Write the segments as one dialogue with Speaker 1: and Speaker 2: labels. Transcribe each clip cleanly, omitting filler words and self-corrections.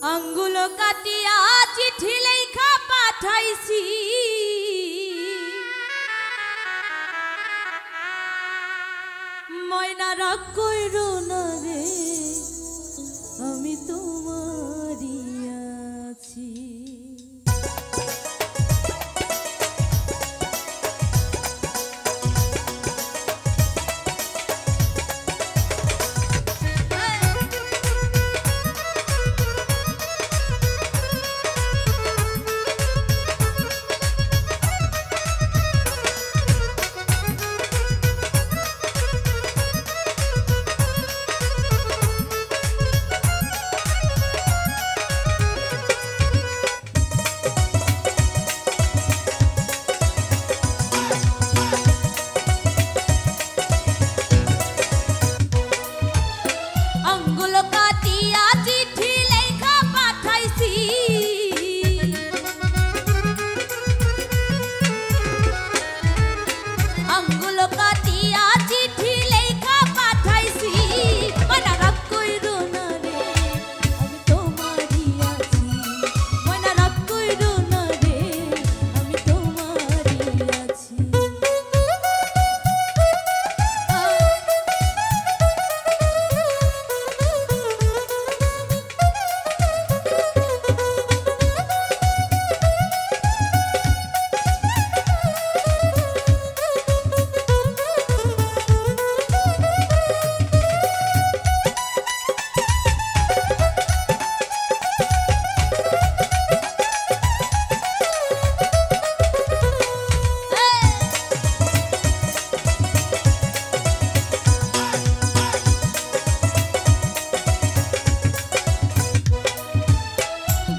Speaker 1: আঙ্গুল কাটিয়া চিঠি লেখা পাঠাইছি ময়না রাগ কইরো না রে আমি তোমারই আছি।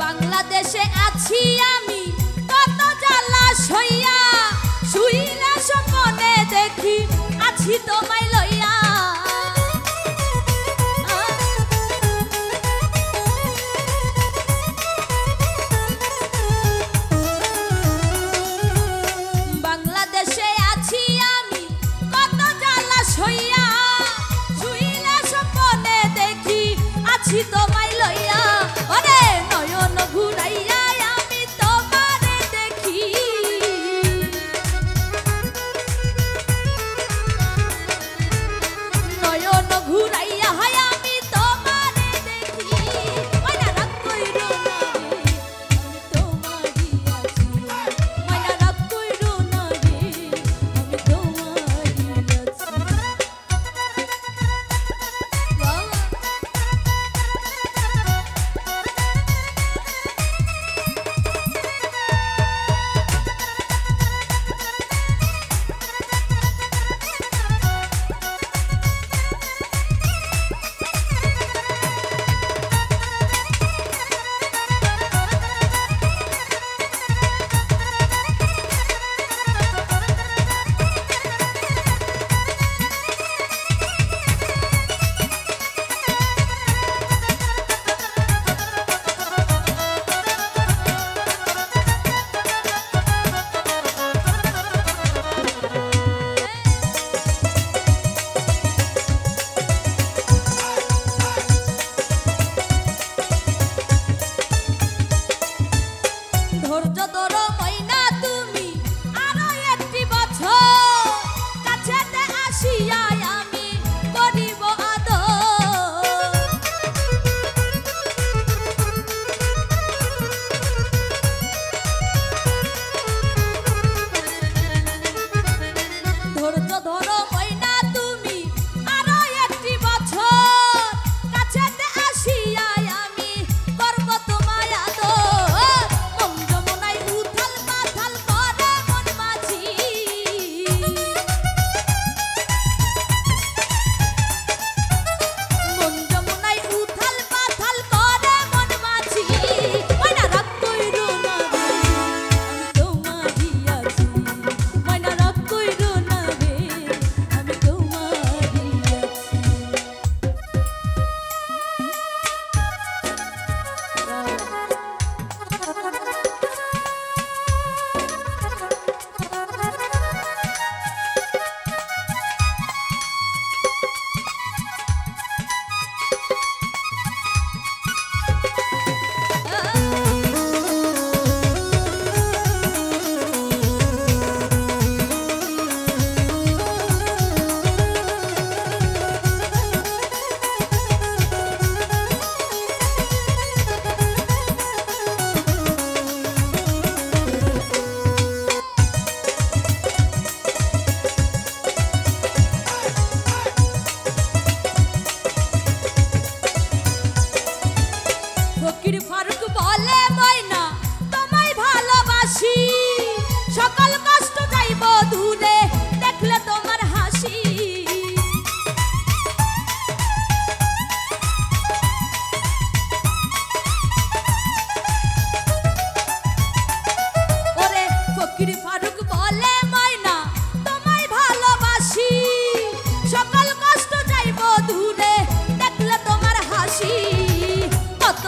Speaker 1: বাংলাদেশে আছি আমি কত জ্বালা সইয়া শুইলা স্বপ্নে দেখি আছি তোমায় লইয়া। বাংলাদেশে আছি আমি কত জ্বালা সইয়া শুইলা স্বপ্নে দেখি আছি তোমায় লইয়া। ওরে নয়ন ঘুরাইয়া আমি তোমারে দেখি নয়ন ঘুরাইয়া হয় আমি তোমারে দেখি ময়না রাগ কইরো না রে আমি তোমারই আছি ময়না রাগ কইরো না রে আমি তোমারই আছি। ফকির ফারুক বলে ময়না তোমায় ভালোবাসি, সকল কষ্ট যাইব দূরে দেখলে তোমার হাসি। ওরে ফকির ফারুক বলে ময়না তোমায় ভালোবাসি, সকল কষ্ট যাইব দূরে দেখলে তোমার হাসি। কত